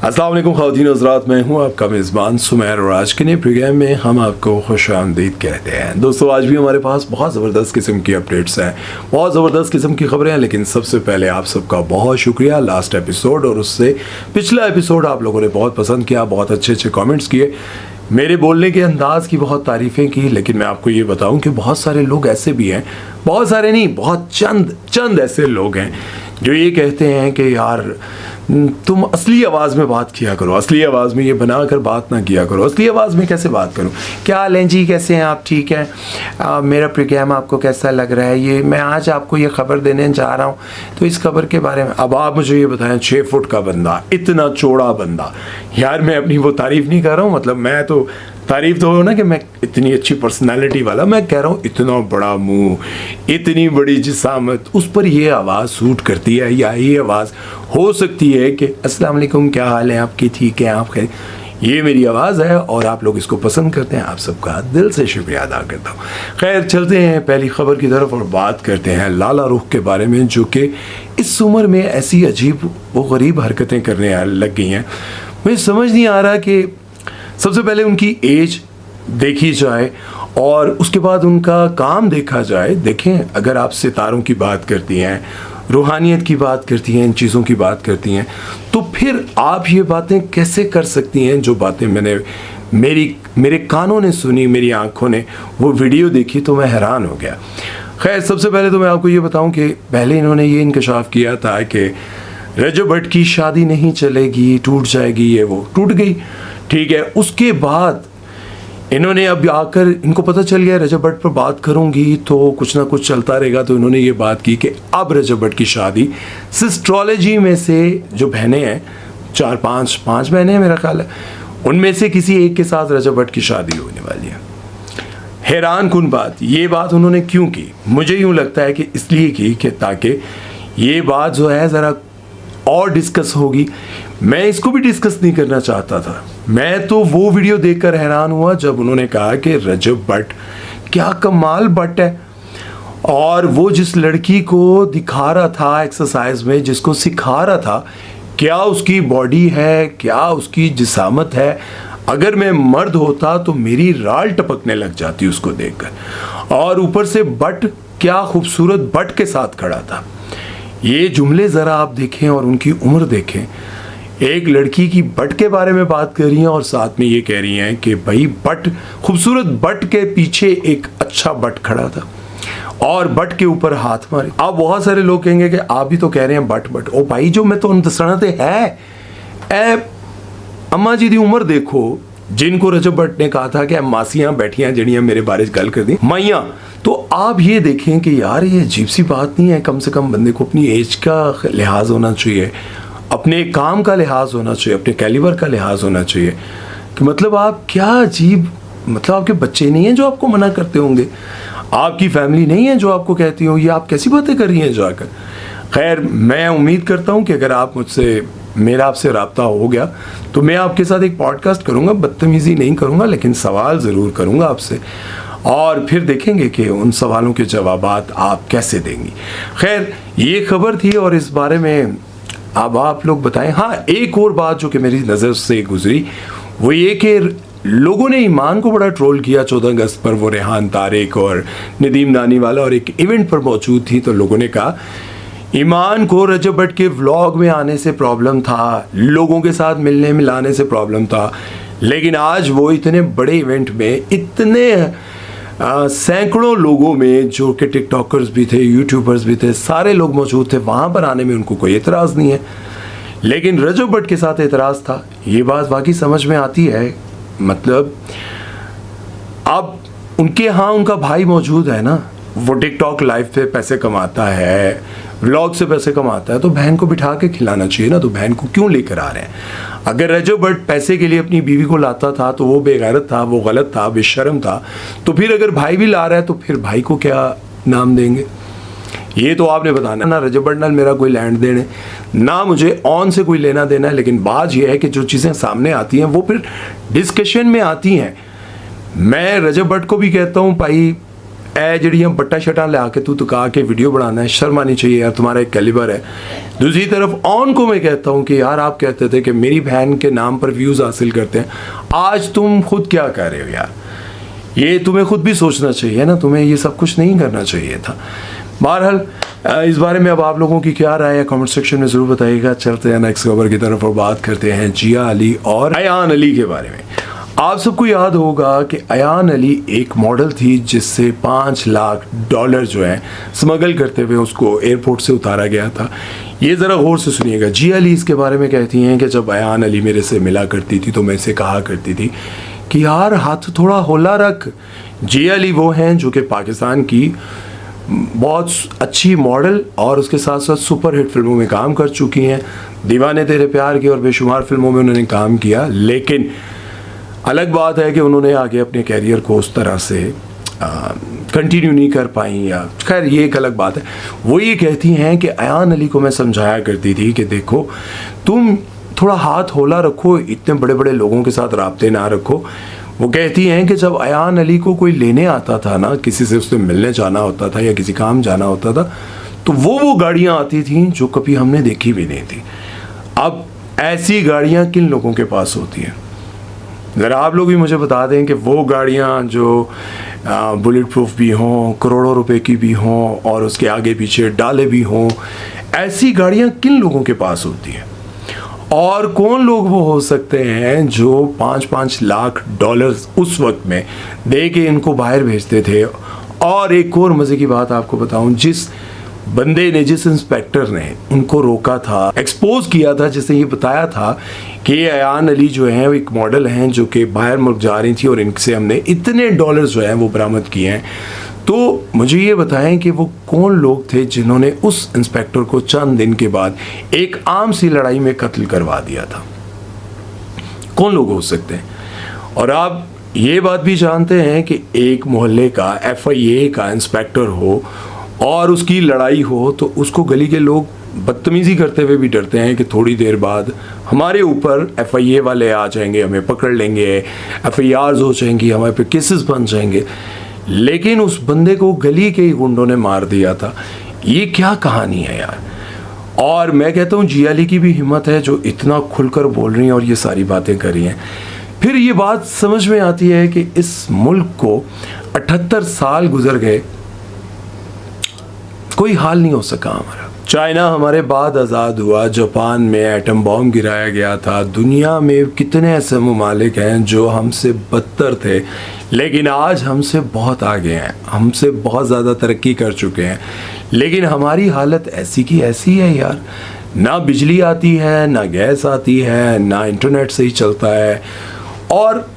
अस्सलाम वालेकुम ख़वातीन हज़रात, मैं हूं आपका मेज़बान सुमैर और आज के नए प्रोग्राम में हम आपको खुशामदीद कहते हैं। दोस्तों, आज भी हमारे पास बहुत ज़बरदस्त किस्म की अपडेट्स हैं, बहुत ज़बरदस्त किस्म की खबरें हैं। लेकिन सबसे पहले आप सबका बहुत शुक्रिया। लास्ट एपिसोड और उससे पिछला एपिसोड आप लोगों ने बहुत पसंद किया, बहुत अच्छे अच्छे कॉमेंट्स किए, मेरे बोलने के अंदाज़ की बहुत तारीफ़ें की। लेकिन मैं आपको ये बताऊं कि बहुत सारे लोग ऐसे भी हैं, बहुत सारे नहीं, बहुत चंद ऐसे लोग हैं जो ये कहते हैं कि यार तुम असली आवाज़ में बात किया करो, असली आवाज़ में ये बनाकर बात ना किया करो। असली आवाज़ में कैसे बात करूं? क्या हाल है जी, कैसे हैं आप? ठीक है। मेरा प्रोग्राम आपको कैसा लग रहा है? ये मैं आज आपको ये खबर देने जा रहा हूं, तो इस खबर के बारे में अब आप मुझे ये बताएं। 6 फुट का बंदा, इतना चौड़ा बंदा, यार मैं अपनी वो तारीफ़ नहीं कर रहा हूँ, मतलब मैं तो तारीफ तो हो ना कि मैं इतनी अच्छी पर्सनालिटी वाला, मैं कह रहा हूँ इतना बड़ा मुंह, इतनी बड़ी जिसामत, उस पर ये आवाज़ सूट करती है, या ये आवाज़ हो सकती है कि अस्सलाम वालेकुम, क्या हाल है आपकी? ठीक है, आप खैर? ये मेरी आवाज़ है और आप लोग इसको पसंद करते हैं, आप सबका दिल से शुक्रिया अदा करता हूँ। खैर, चलते हैं पहली खबर की तरफ और बात करते हैं लाला रुख के बारे में, जो कि इस उम्र में ऐसी अजीब व गरीब हरकतें करने लग गई हैं। मुझे समझ नहीं आ रहा कि सबसे पहले उनकी एज देखी जाए और उसके बाद उनका काम देखा जाए। देखें, अगर आप सितारों की बात करती हैं, रूहानियत की बात करती हैं, इन चीज़ों की बात करती हैं, तो फिर आप ये बातें कैसे कर सकती हैं जो बातें मैंने मेरे कानों ने सुनी, मेरी आंखों ने वो वीडियो देखी, तो मैं हैरान हो गया। खैर, सबसे पहले तो मैं आपको ये बताऊं कि पहले इन्होंने ये इंकशाफ किया था कि रजब भट्ट की शादी नहीं चलेगी, टूट जाएगी, ये वो टूट गई, ठीक है। उसके बाद इन्होंने अब आकर, इनको पता चल गया रजब भट्ट पर बात करूंगी तो कुछ ना कुछ चलता रहेगा, तो इन्होंने ये बात की कि अब रजब भट्ट की शादी सिस्ट्रोलॉजी में से जो बहनें हैं, 4-5 बहनें हैं मेरा ख्याल है, उनमें से किसी एक के साथ रजब भट्ट की शादी होने वाली है। हैरान कुन बात, ये बात उन्होंने क्यों की? मुझे यूँ लगता है कि इसलिए की कि ताकि ये बात जो है ज़रा और डिस्कस होगी। मैं इसको भी डिस्कस नहीं करना चाहता था, मैं तो वो वीडियो देखकर हैरान हुआ जब उन्होंने कहा कि रजब भट्ट क्या कमाल भट्ट है, और वो जिस लड़की को दिखा रहा था एक्सरसाइज में, जिसको सिखा रहा था, क्या उसकी बॉडी है, क्या उसकी जिसामत है। अगर मैं मर्द होता तो मेरी राल टपकने लग जाती उसको देखकर। और ऊपर से भट्ट क्या खूबसूरत भट्ट के साथ खड़ा था। ये जुमले ज़रा आप देखें और उनकी उम्र देखें। एक लड़की की भट्ट के बारे में बात कर रही हैं और साथ में ये कह रही हैं कि भाई भट्ट, खूबसूरत भट्ट के पीछे एक अच्छा भट्ट खड़ा था और भट्ट के ऊपर हाथ मारे। अब बहुत सारे लोग कहेंगे कि आप भी तो कह रहे हैं भट्ट। ओ भाई, जो मैं तो दसना ते है ए अम्मा जी दी उम्र देखो, जिनको रजब भट्ट ने कहा था कि मासियां बैठियां जड़ियां मेरे बारे गल कर दी माइयां, तो आप ये देखें कि यार ये अजीब सी बात नहीं है। कम से कम बंदे को अपनी एज का लिहाज होना चाहिए, अपने काम का लिहाज होना चाहिए, अपने कैलिबर का लिहाज होना चाहिए। कि मतलब आप क्या अजीब, मतलब आपके बच्चे नहीं हैं जो आपको मना करते होंगे, आपकी फैमिली नहीं है जो आपको कहती हो ये आप कैसी बातें कर रही हैं जाकर। खैर, मैं उम्मीद करता हूँ कि अगर आप मुझसे, मेरा आपसे रब्ता हो गया तो मैं आपके साथ एक पॉडकास्ट करूँगा। बदतमीज़ी नहीं करूँगा, लेकिन सवाल ज़रूर करूँगा आपसे, और फिर देखेंगे कि उन सवालों के जवाबात आप कैसे देंगी। खैर, ये खबर थी और इस बारे में अब आप लोग बताएं। हाँ, एक और बात जो कि मेरी नज़र से गुजरी वो ये कि लोगों ने ईमान को बड़ा ट्रोल किया 14 अगस्त पर। वो रेहान तारिक और नदीम नानी वाला और एक इवेंट पर मौजूद थी, तो लोगों ने कहा ईमान को रजब भट्ट के व्लॉग में आने से प्रॉब्लम था, लोगों के साथ मिलने मिलाने से प्रॉब्लम था, लेकिन आज वो इतने बड़े इवेंट में, इतने सैकड़ों लोगों में, जो कि टिकटॉकर्स भी थे, यूट्यूबर्स भी थे, सारे लोग मौजूद थे, वहाँ पर आने में उनको कोई एतराज़ नहीं है, लेकिन रजब भट्ट के साथ एतराज़ था। ये बात वाकई समझ में आती है। मतलब अब उनके यहाँ उनका भाई मौजूद है ना, वो टिकटॉक लाइव पे पैसे कमाता है, व्लॉग से पैसे कमाता है, तो बहन को बिठा के खिलाना चाहिए ना। तो बहन को क्यों लेकर आ रहे हैं? अगर रजब भट्ट पैसे के लिए अपनी बीवी को लाता था तो वो बेगैरत था, वो गलत था, बेशर्म था। तो फिर अगर भाई भी ला रहा है तो फिर भाई को क्या नाम देंगे? ये तो आपने बताना ना। रजब भट्ट नाल मेरा कोई लैंड देने ना, मुझे ऑन से कोई लेना देना है, लेकिन बात यह है कि जो चीज़ें सामने आती हैं वो फिर डिस्कशन में आती हैं। मैं रजब भट्ट को भी कहता हूँ भाई, ए जड़ियाँ बट्टा शटा ला के तू तुका के वीडियो बनाना है, शर्म आनी चाहिए यार, तुम्हारा एक कैलिबर है। दूसरी तरफ ऑन को मैं कहता हूँ कि यार आप कहते थे कि मेरी बहन के नाम पर व्यूज़ हासिल करते हैं, आज तुम खुद क्या कर रहे हो यार, ये तुम्हें खुद भी सोचना चाहिए ना, तुम्हें ये सब कुछ नहीं करना चाहिए था। बहरहाल इस बारे में अब आप लोगों की क्या राय है कमेंट सेक्शन में ज़रूर बताइएगा। चलते हैं नेक्स्ट खबर की तरफ और बात करते हैं जिया अली और अयान अली के बारे में। आप सबको याद होगा कि अयान अली एक मॉडल थी जिससे $5 लाख जो है स्मगल करते हुए उसको एयरपोर्ट से उतारा गया था। ये ज़रा गौर से सुनिएगा। जिया अली इसके बारे में कहती हैं कि जब अयान अली मेरे से मिला करती थी तो मैं इसे कहा करती थी कि यार हाथ थोड़ा होला रख। जिया अली वो हैं जो कि पाकिस्तान की बहुत अच्छी मॉडल और उसके साथ साथ सुपर हिट फिल्मों में काम कर चुकी हैं। दीवाने तेरे प्यार की और बेशुमार फिल्मों में उन्होंने काम किया, लेकिन अलग बात है कि उन्होंने आगे अपने कैरियर को उस तरह से कंटिन्यू नहीं कर पाई, या खैर ये एक अलग बात है। वो ये कहती हैं कि अयान अली को मैं समझाया करती थी कि देखो तुम थोड़ा हाथ होला रखो, इतने बड़े बड़े लोगों के साथ राब्ते ना रखो। वो कहती हैं कि जब अयान अली को कोई लेने आता था ना, किसी से उससे मिलने जाना होता था या किसी काम जाना होता था, तो वो गाड़ियाँ आती थीं जो कभी हमने देखी भी नहीं थी। अब ऐसी गाड़ियाँ किन लोगों के पास होती हैं, ज़रा आप लोग भी मुझे बता दें कि वो गाड़ियाँ जो बुलेट प्रूफ भी हों, करोड़ों रुपए की भी हों और उसके आगे पीछे डाले भी हों, ऐसी गाड़ियाँ किन लोगों के पास होती हैं? और कौन लोग वो हो सकते हैं जो $5 लाख उस वक्त में दे के इनको बाहर भेजते थे? और एक और मज़े की बात आपको बताऊं, जिस बंदे ने, जिस इंस्पेक्टर ने उनको रोका था, एक्सपोज किया था, जिसने ये बताया था कि अयान अली जो हैं वो एक मॉडल हैं जो कि बाहर मुल्क जा रही थी और इनसे हमने इतने डॉलर जो हैं वो बरामद किए हैं, तो मुझे ये बताएं कि वो कौन लोग थे जिन्होंने उस इंस्पेक्टर को चंद दिन के बाद एक आम सी लड़ाई में कत्ल करवा दिया था? कौन लोग हो सकते हैं? और आप ये बात भी जानते हैं कि एक मोहल्ले का FIA का इंस्पेक्टर हो और उसकी लड़ाई हो तो उसको गली के लोग बदतमीज़ी करते हुए भी डरते हैं कि थोड़ी देर बाद हमारे ऊपर FIA वाले आ जाएंगे, हमें पकड़ लेंगे, FIRs हो जाएंगी, हमारे पे केसेस बन जाएंगे। लेकिन उस बंदे को गली के ही गुंडों ने मार दिया था। ये क्या कहानी है यार? और मैं कहता हूँ जिया अली की भी हिम्मत है जो इतना खुलकर बोल रही हैं और ये सारी बातें कर रही हैं। फिर ये बात समझ में आती है कि इस मुल्क को 78 साल गुजर गए, कोई हाल नहीं हो सका हमारा। चाइना हमारे बाद आज़ाद हुआ, जापान में एटम बॉम्ब गिराया गया था, दुनिया में कितने ऐसे ममालिक हैं जो हमसे बदतर थे लेकिन आज हमसे बहुत आगे हैं, हमसे बहुत ज़्यादा तरक्की कर चुके हैं, लेकिन हमारी हालत ऐसी की ऐसी है यार। ना बिजली आती है, ना गैस आती है, ना इंटरनेट सही चलता है, और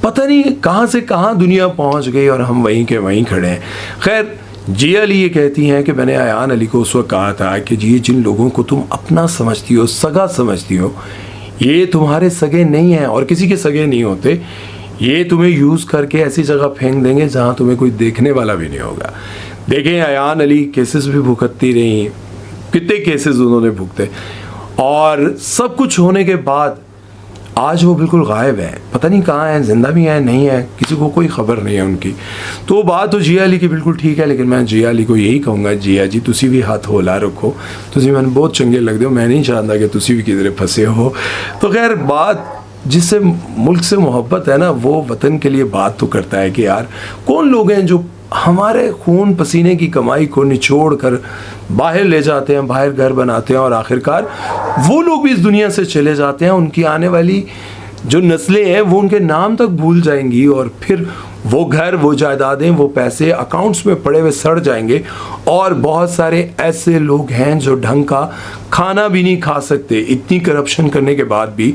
पता नहीं कहाँ से कहाँ दुनिया पहुँच गई और हम वहीं के वहीं खड़े हैं। खैर जिया अली ये कहती हैं कि मैंने अयान अली को उस वक्त कहा था कि ये जिन लोगों को तुम अपना समझती हो, सगा समझती हो, ये तुम्हारे सगे नहीं हैं और किसी के सगे नहीं होते। ये तुम्हें यूज़ करके ऐसी जगह फेंक देंगे जहाँ तुम्हें कोई देखने वाला भी नहीं होगा। देखें अयान अली केसेस भी भुगतती रही, कितने केसेस उन्होंने भुगते, और सब कुछ होने के बाद आज वो बिल्कुल गायब है, पता नहीं कहाँ हैं, जिंदा भी हैं नहीं है, किसी को कोई खबर नहीं है उनकी। तो बात तो जिया अली की बिल्कुल ठीक है, लेकिन मैं जिया अली को यही कहूँगा, जिया जी तुसी भी हाथ होला रखो, तुसी मैंने बहुत चंगे लगते हो, मैं नहीं चाहता कि तुसी भी किधरे फंसे हो। तो खैर बात जिससे मुल्क से मोहब्बत है ना, वो वतन के लिए बात तो करता है कि यार कौन लोग हैं जो हमारे खून पसीने की कमाई को निचोड़ कर बाहर ले जाते हैं, बाहर घर बनाते हैं, और आखिरकार वो लोग भी इस दुनिया से चले जाते हैं। उनकी आने वाली जो नस्लें हैं वो उनके नाम तक भूल जाएंगी और फिर वो घर, वो जायदादें, वो पैसे अकाउंट्स में पड़े हुए सड़ जाएंगे। और बहुत सारे ऐसे लोग हैं जो ढंग का खाना भी नहीं खा सकते, इतनी करप्शन करने के बाद भी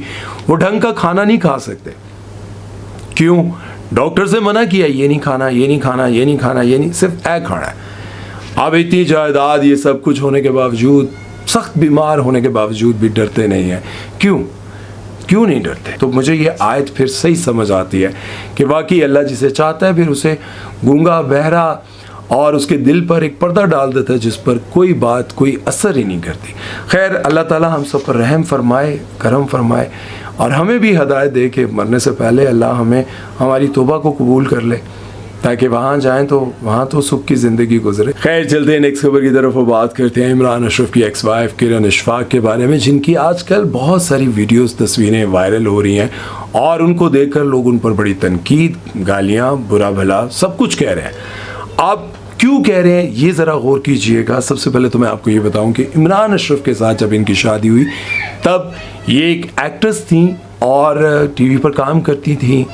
वो ढंग का खाना नहीं खा सकते। क्यों? डॉक्टर से मना किया, ये नहीं खाना, ये नहीं खाना, ये नहीं खाना, ये नहीं, सिर्फ ऐ खाना है। अब इतनी जायदाद, ये सब कुछ होने के बावजूद, सख्त बीमार होने के बावजूद भी डरते नहीं हैं। क्यों नहीं डरते? तो मुझे ये आयत फिर सही समझ आती है कि वाकई अल्लाह जिसे चाहता है फिर उसे गूंगा, बहरा और उसके दिल पर एक पर्दा डाल देता है जिस पर कोई बात, कोई असर ही नहीं करती। खैर अल्लाह ताला हम सब पर रहम फरमाए, करम फरमाए, और हमें भी हदायत दे कि मरने से पहले अल्लाह हमें हमारी तौबा को कबूल कर ले। ताकि वहाँ जाएं तो वहाँ तो सुख की ज़िंदगी गुजरे। खैर चलते हैं नेक्स्ट खबर की तरफ और बात करते हैं इमरान अशरफ की एक्स वाइफ किरण इशफाक के बारे में, जिनकी आजकल बहुत सारी वीडियोस तस्वीरें वायरल हो रही हैं और उनको देखकर लोग उन पर बड़ी तनकीद, गालियाँ, बुरा भला सब कुछ कह रहे हैं। आप क्यों कह रहे हैं ये ज़रा गौर कीजिएगा। सबसे पहले तो मैं आपको ये बताऊं कि इमरान अशरफ के साथ जब इनकी शादी हुई तब ये एक एक्ट्रेस थी और टीवी पर काम करती थी,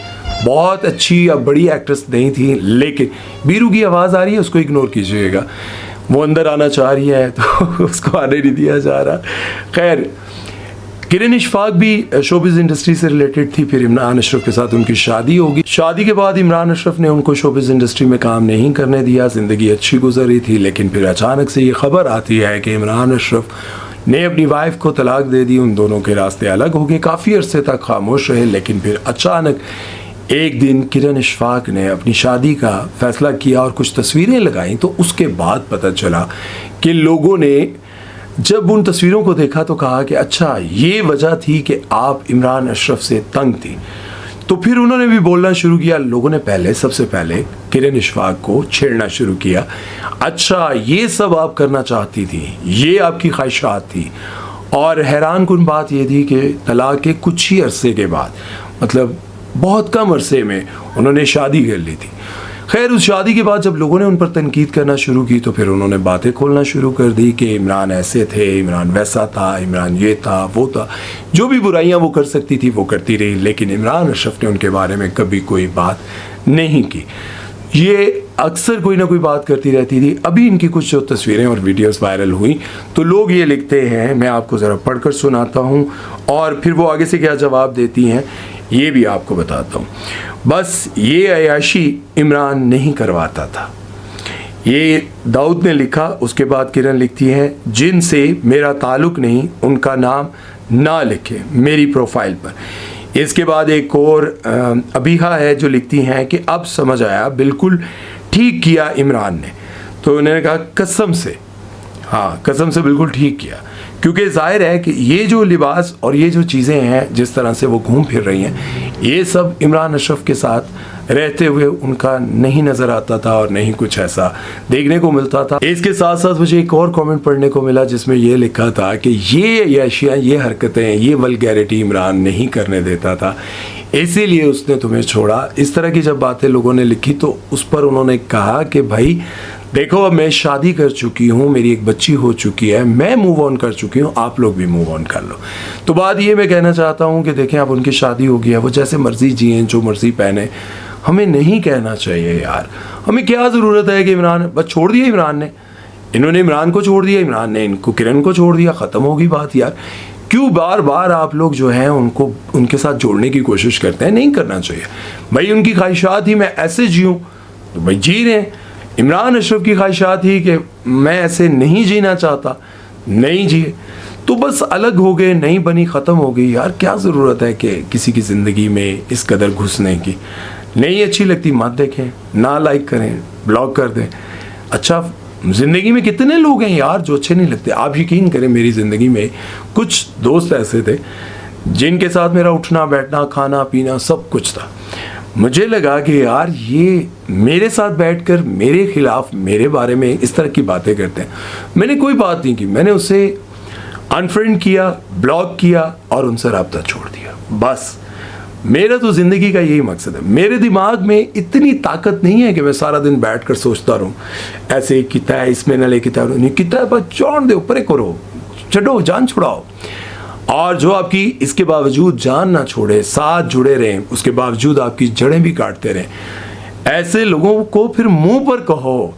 बहुत अच्छी और बड़ी एक्ट्रेस नहीं थी, लेकिन बीरू की आवाज़ आ रही है, उसको इग्नोर कीजिएगा। वो अंदर आना चाह रही है तो उसको आने नहीं दिया जा रहा। खैर किरण इशफाक भी शोबिज़ इंडस्ट्री से रिलेटेड थी, फिर इमरान अशरफ के साथ उनकी शादी होगी। शादी के बाद इमरान अशरफ ने उनको शोबिज़ इंडस्ट्री में काम नहीं करने दिया, ज़िंदगी अच्छी गुजर रही थी, लेकिन फिर अचानक से ये खबर आती है कि इमरान अशरफ ने अपनी वाइफ को तलाक दे दी, उन दोनों के रास्ते अलग हो गए। काफ़ी अरसे तक खामोश रहे, लेकिन फिर अचानक एक दिन किरण इशफाक ने अपनी शादी का फैसला किया और कुछ तस्वीरें लगाईं। तो उसके बाद पता चला कि लोगों ने जब उन तस्वीरों को देखा तो कहा कि अच्छा ये वजह थी कि आप इमरान अशरफ से तंग थी। तो फिर उन्होंने भी बोलना शुरू किया। लोगों ने सबसे पहले किरण इशफाक को छेड़ना शुरू किया। अच्छा ये सब आप करना चाहती थी, ये आपकी ख्वाहिशात थी। और हैरान कुन बात ये थी कि तलाक के कुछ ही अरसे के बाद, मतलब बहुत कम अरसे में उन्होंने शादी कर ली थी। खैर उस शादी के बाद जब लोगों ने उन पर तनकीद करना शुरू की तो फिर उन्होंने बातें खोलना शुरू कर दी कि इमरान ऐसे थे, इमरान वैसा था, इमरान ये था वो था, जो भी बुराइयां वो कर सकती थी वो करती रही, लेकिन इमरान अशरफ ने उनके बारे में कभी कोई बात नहीं की। ये अक्सर कोई ना कोई बात करती रहती थी। अभी इनकी कुछ जो तस्वीरें और वीडियोस वायरल हुई तो लोग ये लिखते हैं, मैं आपको ज़रा पढ़कर सुनाता हूँ और फिर वो आगे से क्या जवाब देती हैं ये भी आपको बताता हूँ। बस ये अयाशी इमरान नहीं करवाता था, ये दाऊद ने लिखा। उसके बाद किरण लिखती है, जिनसे मेरा ताल्लुक़ नहीं उनका नाम ना लिखे मेरी प्रोफाइल पर। इसके बाद एक और अबीहा है जो लिखती हैं कि अब समझ आया, बिल्कुल ठीक किया इमरान ने। तो उन्होंने कहा कसम से, हाँ कसम से बिल्कुल ठीक किया, क्योंकि जाहिर है कि ये जो लिबास और ये जो चीज़ें हैं जिस तरह से वो घूम फिर रही हैं, ये सब इमरान अशरफ के साथ रहते हुए उनका नहीं नज़र आता था और नहीं कुछ ऐसा देखने को मिलता था। इसके साथ साथ मुझे एक और कमेंट पढ़ने को मिला जिसमें ये लिखा था कि ये अशियाँ, ये हरकतें, ये वल्गैरिटी इमरान नहीं करने देता था, इसीलिए उसने तुम्हें छोड़ा। इस तरह की जब बातें लोगों ने लिखी तो उस पर उन्होंने कहा कि भाई देखो अब मैं शादी कर चुकी हूँ, मेरी एक बच्ची हो चुकी है, मैं मूव ऑन कर चुकी हूँ, आप लोग भी मूव ऑन कर लो। तो बात ये मैं कहना चाहता हूँ कि देखें अब उनकी शादी हो गई है, वो जैसे मर्जी जिए, जो मर्जी पहने, हमें नहीं कहना चाहिए यार। हमें क्या ज़रूरत है कि इमरान, बस छोड़ दिया इमरान ने, इन्होंने इमरान को छोड़ दिया, इमरान ने इनको किरण को छोड़ दिया, ख़त्म होगी बात यार। क्यों बार बार आप लोग जो हैं उनको उनके साथ जोड़ने की कोशिश करते हैं? नहीं करना चाहिए भाई। उनकी ख्वाहिशात ही मैं ऐसे जीऊँ तो भाई जी रहे हैं। इमरान अशरफ की ख्वाहिशात ही कि मैं ऐसे नहीं जीना चाहता, नहीं जिए, तो बस अलग हो गए, नहीं बनी, ख़त्म हो गई यार। क्या ज़रूरत है कि किसी की ज़िंदगी में इस कदर घुसने की? नहीं अच्छी लगती मत देखें, ना लाइक करें, ब्लॉक कर दें। अच्छा ज़िंदगी में कितने लोग हैं यार जो अच्छे नहीं लगते। आप यकीन करें मेरी ज़िंदगी में कुछ दोस्त ऐसे थे जिनके साथ मेरा उठना बैठना, खाना पीना सब कुछ था। मुझे लगा कि यार ये मेरे साथ बैठकर मेरे खिलाफ, मेरे बारे में इस तरह की बातें करते हैं। मैंने कोई बात नहीं की, मैंने उसे अनफ्रेंड किया, ब्लॉक किया और उनसे रब्ता छोड़ दिया। बस मेरा तो ज़िंदगी का यही मकसद है। मेरे दिमाग में इतनी ताकत नहीं है कि मैं सारा दिन बैठकर सोचता रहूँ ऐसे किता है, इसमें ना ले किता नहीं किता है, बस छोड़ दो, ऊपर करो, छड़ो, जान छुड़ाओ। और जो आपकी इसके बावजूद जान ना छोड़े, साथ जुड़े रहें, उसके बावजूद आपकी जड़ें भी काटते रहें, ऐसे लोगों को फिर मुंह पर कहो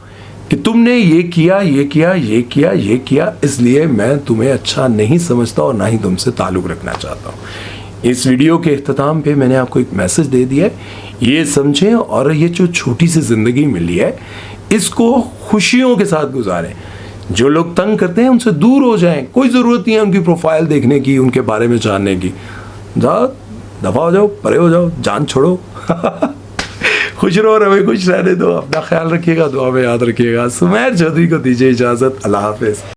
कि तुमने ये किया, ये किया, ये किया, ये किया, इसलिए मैं तुम्हें अच्छा नहीं समझता और ना ही तुमसे ताल्लुक़ रखना चाहता हूँ। इस वीडियो के इख्तिताम पे मैंने आपको एक मैसेज दे दिया है, ये समझें और ये जो छोटी सी ज़िंदगी मिली है इसको खुशियों के साथ गुजारें। जो लोग तंग करते हैं उनसे दूर हो जाएं, कोई ज़रूरत नहीं है उनकी प्रोफाइल देखने की, उनके बारे में जानने की। जाओ, दफ़ा हो जाओ, परे हो जाओ, जान छोड़ो। खुश रहो, रहे खुश रहने दो, अपना ख्याल रखिएगा, दुआ में याद रखिएगा। सुमैर चौधरी को दीजिए इजाज़त, अल्लाह हाफ़िज़।